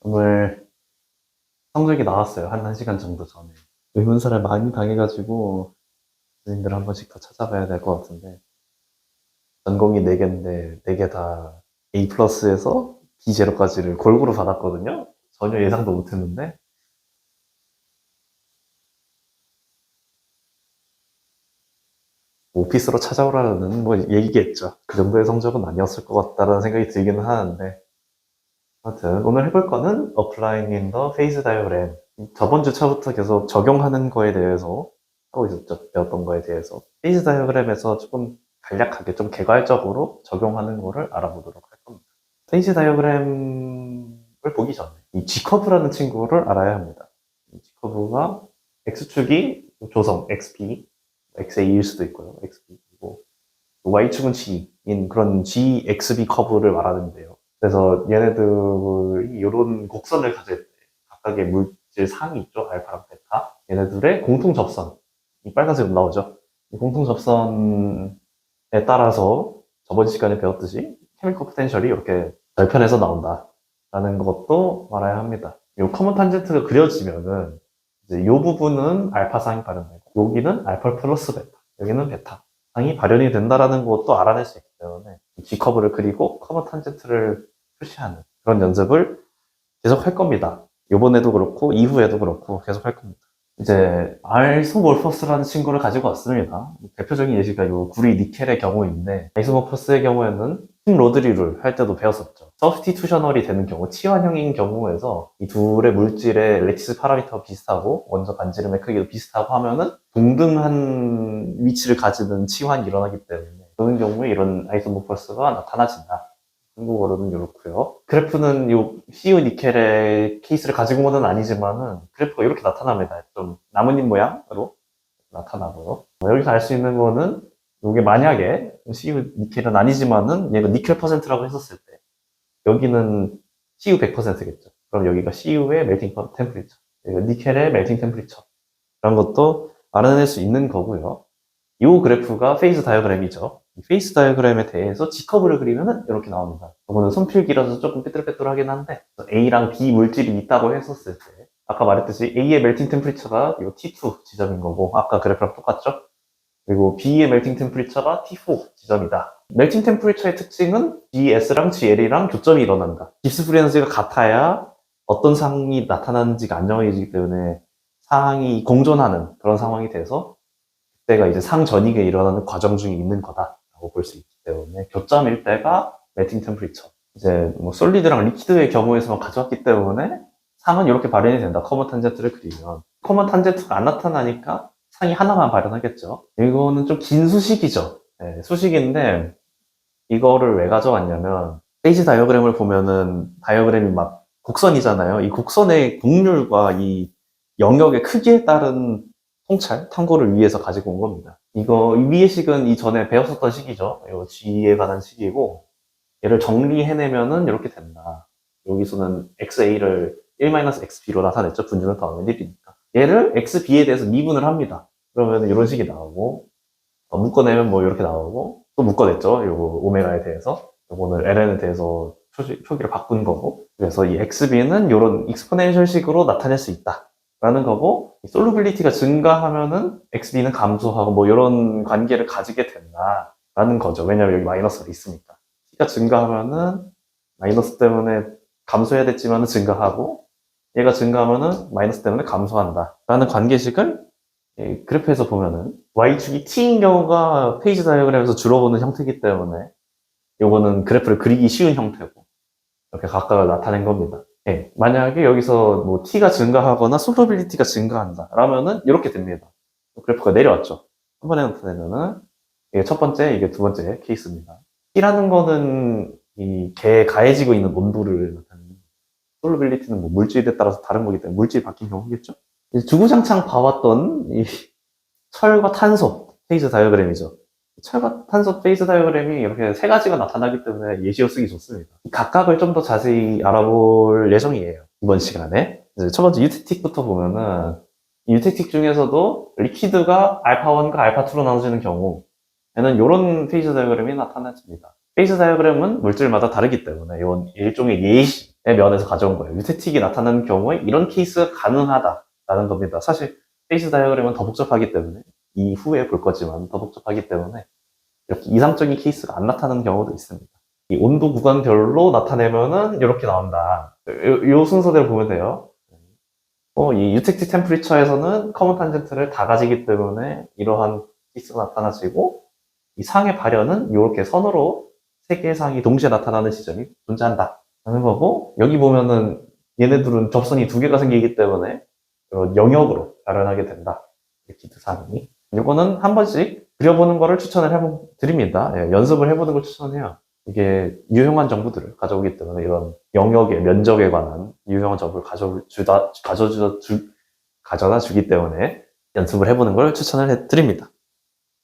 오늘 성적이 나왔어요. 한 1시간 정도 전에. 의문사를 많이 당해가지고 선생님들 한 번씩 더 찾아봐야 될 것 같은데 전공이 4개인데 4개 다 A 플러스에서 B 제로까지를 골고루 받았거든요. 전혀 예상도 못했는데 오피스로 찾아오라는 뭐 얘기겠죠. 그 정도의 성적은 아니었을 것 같다는 생각이 들기는 하는데 아무튼 오늘 해볼 거는 Applying in the Phase Diagram. 저번 주차부터 계속 적용하는 거에 대해서 하고 있었죠. 배웠던 거에 대해서. 페이즈 다이어그램에서 조금 간략하게 좀 개괄적으로 적용하는 거를 알아보도록 할 겁니다. 페이즈 다이어그램을 보기 전에 이 G커브라는 친구를 알아야 합니다. 이 G커브가 X축이 조성 XP, XA일 수도 있고요. XP. 그리고 Y축은 G인 그런 GXB 커브를 말하는데요. 그래서 얘네들이 이런 곡선을 가질 때 각각의 물질 상이 있죠. 알파랑 베타. 얘네들의 공통 접선. 이 빨간색으로 나오죠. 이 공통 접선에 따라서 저번 시간에 배웠듯이 케미컬 포텐셜이 이렇게 절편해서 나온다라는 것도 알아야 합니다. 이 커먼 탄젠트가 그려지면은 이제 이 부분은 알파상이 발현되고 여기는 알파 플러스 베타, 여기는 베타 상이 발현이 된다라는 것도 알아낼 수 있기 때문에 G커브를 그리고 커먼 탄젠트를 표시하는 그런 연습을 계속 할 겁니다. 이번에도 그렇고 이후에도 그렇고 계속 할 겁니다. 이제 아이소몰퍼스라는 친구를 가지고 왔습니다. 대표적인 예시가 이 구리 니켈의 경우인데 아이소몰퍼스의 경우에는 팀 로드리를 할 때도 배웠었죠. 서브스티투셔널이 되는 경우, 치환형인 경우에서 이 둘의 물질의 레티스 파라미터가 비슷하고 원소 반지름의 크기도 비슷하고 하면은 동등한 위치를 가지는 치환이 일어나기 때문에 그런 경우에 이런 아이소몰퍼스가 나타나진다. 한국어로는 이렇고요. 그래프는 요 CU 니켈의 케이스를 가지고는 아니지만은 그래프가 이렇게 나타납니다. 좀 나뭇잎 모양으로 나타나고요. 여기서 알 수 있는 거는 이게 만약에 CU 니켈은 아니지만은 얘가 니켈 퍼센트라고 했었을 때 여기는 CU 100%겠죠. 그럼 여기가 CU의 멜팅 템퍼리처, 니켈의 멜팅 템퍼리처 그런 것도 알아낼 수 있는 거고요. 이 그래프가 페이스 다이어그램이죠. 이 페이스 다이어그램에 대해서 G커브를 그리면은 이렇게 나옵니다. 이거는 손필기라서 조금 삐뚤빼뚤하긴 한데 A랑 B 물질이 있다고 했었을 때 아까 말했듯이 A의 멜팅 템퍼리처가 이 T2 지점인 거고 아까 그래프랑 똑같죠? 그리고 B의 멜팅 템퍼리처가 T4 지점이다. 멜팅 템퍼리처의 특징은 GS랑 GL이랑 교점이 일어난다. 깁스 프리퀀시가 같아야 어떤 상황이 나타나는지가 안정해지기 때문에 상황이 공존하는 그런 상황이 돼서 때가 이제 상전이게 일어나는 과정 중에 있는 거다라고 볼 수 있기 때문에 교점일 때가 멜팅 템퍼리처. 이제 뭐 솔리드랑 리퀴드의 경우에서만 가져왔기 때문에 상은 이렇게 발현이 된다. 커먼 탄젠트를 그리면 커먼 탄젠트가 안 나타나니까 상이 하나만 발현하겠죠. 이거는 좀 긴 수식이죠. 네, 수식인데 이거를 왜 가져왔냐면 페이지 다이어그램을 보면은 다이어그램이 막 곡선이잖아요. 이 곡선의 곡률과 이 영역의 크기에 따른 통찰, 탐구를 위해서 가지고 온 겁니다. 이거 위의 식은 이전에 배웠었던 식이죠. 이 G에 관한 식이고 얘를 정리해내면은 이렇게 된다. 여기서는 XA를 1-XB로 나타냈죠. 분준을 더하면 1이니까. 얘를 XB에 대해서 미분을 합니다. 그러면 이런 식이 나오고 묶어내면 뭐 이렇게 나오고 또 묶어냈죠. 요거 오메가에 대해서. 요거는 LN에 대해서 표기를 바꾼 거고. 그래서 이 XB는 이런 익스포넨셜식으로 나타낼 수 있다. 라는 거고, 솔루빌리티가 증가하면은 XB는 감소하고 뭐 이런 관계를 가지게 된다. 라는 거죠. 왜냐면 여기 마이너스가 있으니까. T가 증가하면은 마이너스 때문에 감소해야 됐지만은 증가하고, 얘가 증가하면은 마이너스 때문에 감소한다. 라는 관계식을 그래프에서 보면은 Y축이 T인 경우가 페이지 다이어그램에서 주로 보는 형태이기 때문에 요거는 그래프를 그리기 쉬운 형태고 이렇게 각각을 나타낸 겁니다. 예, 만약에 여기서 뭐 T가 증가하거나 솔로빌리티가 증가한다 라면은 이렇게 됩니다. 그래프가 내려왔죠. 한 번에 나타내면은 이게 첫 번째, 이게 두 번째 케이스입니다. T라는 거는 이 가해지고 있는 온도를 나타내는 솔로빌리티는 뭐 물질에 따라서 다른 거기 때문에 물질이 바뀐 경우겠죠. 주구장창 봐왔던 이 철과 탄소 페이즈 다이어그램이죠. 철과 탄소 페이즈 다이어그램이 이렇게 세 가지가 나타나기 때문에 예시로 쓰기 좋습니다. 각각을 좀 더 자세히 알아볼 예정이에요. 이번 시간에. 이제 첫 번째 유테틱부터 보면은 유테틱 중에서도 리퀴드가 알파1과 알파2로 나눠지는 경우에는 이런 페이즈 다이어그램이 나타나집니다. 페이즈 다이어그램은 물질마다 다르기 때문에 이건 일종의 예시, 면에서 가져온 거예요. 유태틱이 나타나는 경우에 이런 케이스가 가능하다라는 겁니다. 사실 페이스 다이어그램은 더 복잡하기 때문에 이후에 볼 거지만 더 복잡하기 때문에 이렇게 이상적인 케이스가 안 나타나는 경우도 있습니다. 이 온도 구간별로 나타내면은 이렇게 나온다. 요 순서대로 보면 돼요. 이 유택틱 템퍼리처에서는 커먼 탄젠트를 다 가지기 때문에 이러한 케이스가 나타나지고 이 상의 발현은 이렇게 선으로 세 개의 상이 동시에 나타나는 시점이 존재한다 하는 거고, 여기 보면은 얘네들은 접선이 두 개가 생기기 때문에 이런 영역으로 발현하게 된다. 기드 상이. 이거는 한 번씩 그려보는 거를 추천을 드립니다. 예, 연습을 해보는 걸 추천해요. 이게 유용한 정보들을 가져오기 때문에 이런 영역의 면적에 관한 유용한 정보를 가져다 주기 때문에 연습을 해보는 걸 추천을 해드립니다.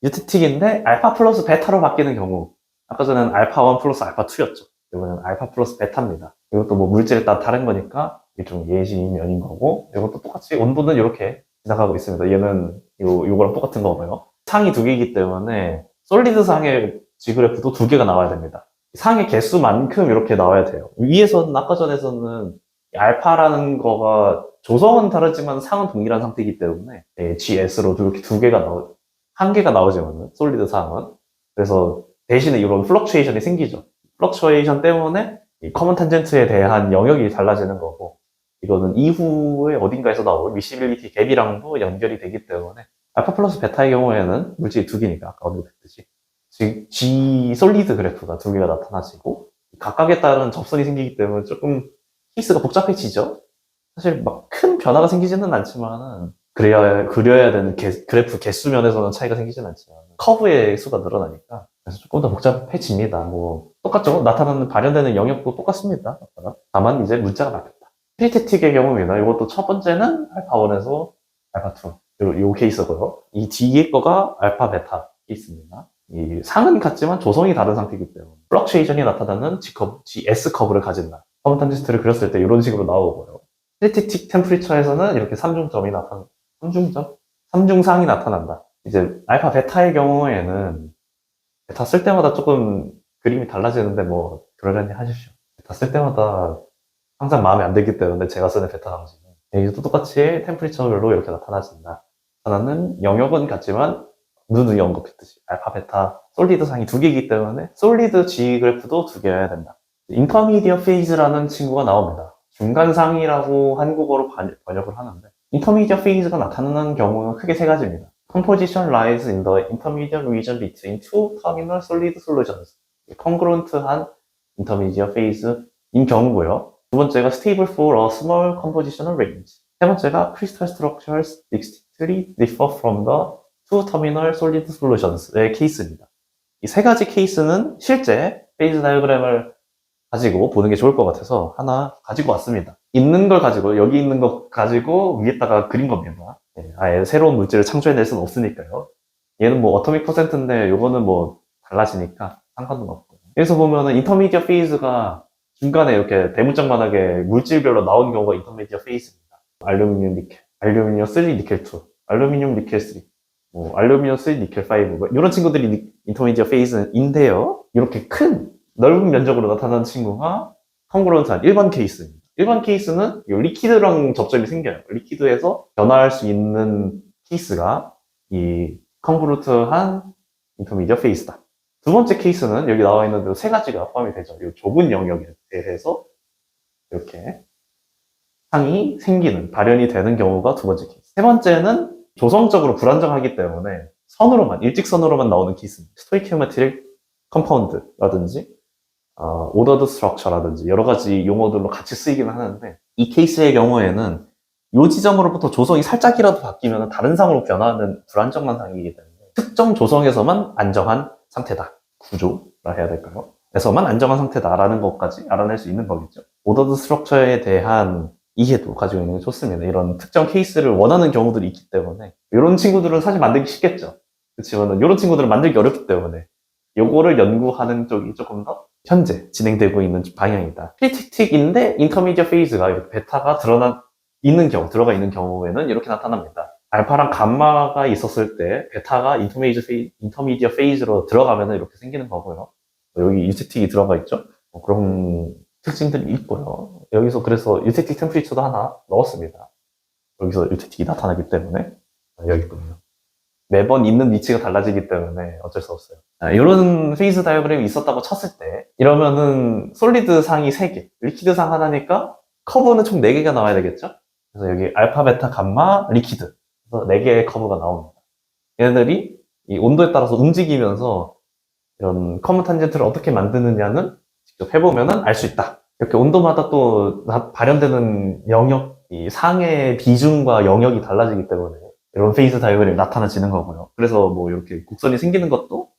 유태틱인데 알파 플러스 베타로 바뀌는 경우, 아까 전에는 알파 1 플러스 알파 2였죠. 이번에는 알파 플러스 베타입니다. 이것도 뭐 물질에 따라 다른 거니까 이게 좀 예시면인 거고, 이것도 똑같이 온도는 이렇게 지나가고 있습니다. 얘는 요거랑 똑같은 거고요. 상이 두 개이기 때문에 솔리드 상의 G그래프도 두 개가 나와야 됩니다. 상의 개수만큼 이렇게 나와야 돼요. 위에서는 아까 전에서는 알파라는 거가 조성은 다르지만 상은 동일한 상태이기 때문에 GS로 이렇게 한 개가 나오지만은 솔리드 상은, 그래서 대신에 이런 플럭추에이션이 생기죠. 플럭추에이션 때문에 이 커먼 탄젠트에 대한 영역이 달라지는 거고, 이거는 이후에 어딘가에서 나올 미시빌리티 갭이랑도 연결이 되기 때문에 알파 플러스 베타의 경우에는 물질이 두 개니까 아까 언급했듯이 G 솔리드 그래프가 두 개가 나타나지고 각각에 따른 접선이 생기기 때문에 조금 케이스가 복잡해지죠. 사실 막 큰 변화가 생기지는 않지만은 그려야 되는 그래프 개수 면에서는 차이가 생기지는 않지만 커브의 수가 늘어나니까 그래서 조금 더 복잡해집니다. 뭐 똑같죠. 나타나는 발현되는 영역도 똑같습니다. 다만 이제 문자가 바뀌었다. 트리테틱의 경우입니다. 이것도 첫 번째는 알파 1에서 알파 2 요 케이스고요. 이 뒤에 거가 알파 베타 케이스입니다. 이 상은 같지만 조성이 다른 상태이기 때문에 플럭추에이션이 나타나는 GS 커브를 가진다. 커먼 탄젠트를 그렸을 때 이런 식으로 나오고요. 트리테틱 템퍼리처에서는 이렇게 삼중상이 나타난다. 이제 알파 베타의 경우에는 베타 쓸 때마다 조금 그림이 달라지는데 뭐 그러려니 하십시오. 베타 쓸 때마다 항상 마음에 안 들기 때문에 제가 쓰는 베타 상식은 여기도 똑같이 템퍼리처별로 이렇게 나타나는 영역은 같지만 누누이 언급했듯이 알파 베타 솔리드 상이 두 개이기 때문에 솔리드 G 그래프도 두 개여야 된다. 인터미디어 페이즈라는 친구가 나옵니다. 중간상이라고 한국어로 번역을 하는데, 인터미디어 페이즈가 나타나는 경우는 크게 세 가지입니다. Composition lies in the intermediate region between two terminal solid solutions. 콩그런트한 intermediate phase인 경우고요. 두 번째가 stable for a small compositional range. 세 번째가 crystal structures distinctly differ from the two terminal solid solutions의 케이스입니다. 이 세 가지 케이스는 실제 페이즈 다이어그램을 가지고 보는 게 좋을 것 같아서 하나 가지고 왔습니다. 있는 걸 가지고, 여기 있는 거 가지고 위에다가 그린 겁니다. 아예 새로운 물질을 창조해낼 수는 없으니까요. 얘는 뭐 어토믹 퍼센트인데 요거는 뭐 달라지니까 상관은 없고. 여기서 보면은 인터미디어 페이즈가 중간에 이렇게 대문짝만하게 물질별로 나오는 경우가 인터미디어 페이즈입니다. 알루미늄 니켈, 알루미늄 3 니켈 2, 알루미늄 니켈 3, 뭐 알루미늄 3 니켈 5, 뭐 이런 친구들이 인터미디어 페이즈인데요. 이렇게 큰 넓은 면적으로 나타나는 친구가 콩그런트한 1번 케이스입니다. 1번 케이스는 리퀴드랑 접점이 생겨요. 리퀴드에서 변화할 수 있는 케이스가 이 콩그런트한 인터미디어 페이스다. 두 번째 케이스는 여기 나와 있는 세 가지가 포함이 되죠. 이 좁은 영역에 대해서 이렇게 상이 생기는, 발현이 되는 경우가 두 번째 케이스. 세 번째는 조성적으로 불안정하기 때문에 일직선으로만 나오는 케이스입니다. 스토이키오메트릭 컴파운드라든지 오더드 스트럭처라든지 여러 가지 용어들로 같이 쓰이긴 하는데, 이 케이스의 경우에는 이 지점으로부터 조성이 살짝이라도 바뀌면 다른 상으로 변화하는 불안정한 상이기 때문에 특정 조성에서만 안정한 상태다. 구조라 해야 될까요? 에서만 안정한 상태다라는 것까지 알아낼 수 있는 거겠죠. 오더드 스트럭처에 대한 이해도 가지고 있는 게 좋습니다. 이런 특정 케이스를 원하는 경우들이 있기 때문에 이런 친구들은 사실 만들기 쉽겠죠. 그렇지만 이런 친구들은 만들기 어렵기 때문에 요거를 연구하는 쪽이 조금 더 현재 진행되고 있는 방향이다. 크리틱틱인데 인터미디어 페이즈가 이렇게 베타가 들어가 있는 경우에는 이렇게 나타납니다. 알파랑 감마가 있었을 때 베타가 인터미디어 페이즈로 들어가면 이렇게 생기는 거고요. 여기 유태틱이 들어가 있죠. 그런 특징들이 있고요. 여기서 그래서 유태틱 템플릿도 하나 넣었습니다. 여기서 유태틱이 나타나기 때문에 여기 있군요. 매번 있는 위치가 달라지기 때문에 어쩔 수 없어요. 이런 페이스 다이어그램이 있었다고 쳤을 때 이러면은 솔리드 상이 3개, 리퀴드 상 하나니까 커브는 총 4개가 나와야 되겠죠? 그래서 여기 알파, 베타, 감마, 리퀴드 그래서 4개의 커브가 나옵니다. 얘네들이 이 온도에 따라서 움직이면서 이런 커브 탄젠트를 어떻게 만드느냐는 직접 해보면은 알 수 있다. 이렇게 온도마다 또 발현되는 영역, 이 상의 비중과 영역이 달라지기 때문에 이런 페이스 다이어그램이 나타나지는 거고요. 그래서 뭐 이렇게 곡선이 생기는 것도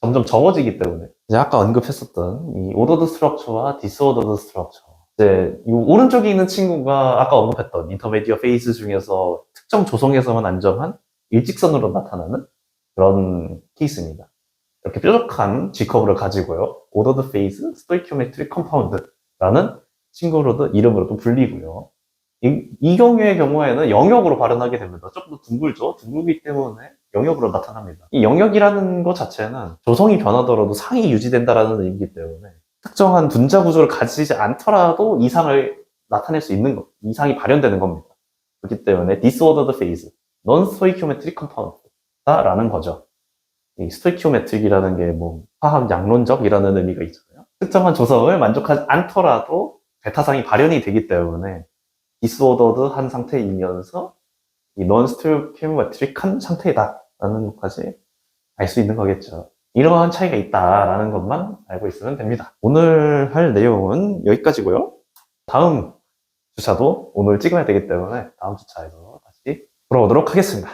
점점 적어지기 때문에 이제 아까 언급했었던 이 오더드 스트럭처와 디스오더드 스트럭처 이제 이 오른쪽에 있는 친구가 아까 언급했던 인터메디어 페이스 중에서 특정 조성에서만 안정한 일직선으로 나타나는 그런 케이스입니다. 이렇게 뾰족한 G커브를 가지고요. 오더드 페이스 스토이키오메트릭 컴파운드라는 친구로도 이름으로도 불리고요. 이 경우에는 영역으로 발현하게 됩니다. 조금 더 둥글죠? 둥글기 때문에 영역으로 나타납니다. 이 영역이라는 것 자체는 조성이 변하더라도 상이 유지된다는 의미이기 때문에 특정한 분자 구조를 가지지 않더라도 이상을 나타낼 수 있는 것, 이상이 발현되는 겁니다. 그렇기 때문에 disordered phase, non-stoichiometric compound다라는 거죠. 이 스토이키오메트릭이라는 게 뭐 화학 양론적이라는 의미가 있잖아요. 특정한 조성을 만족하지 않더라도 베타상이 발현이 되기 때문에 디스오더드한 상태이면서 이 non-stoichiometric한 상태이다라는 것까지 알 수 있는 거겠죠. 이러한 차이가 있다라는 것만 알고 있으면 됩니다. 오늘 할 내용은 여기까지고요. 다음 주차도 오늘 찍어야 되기 때문에 다음 주차에서 다시 돌아오도록 하겠습니다.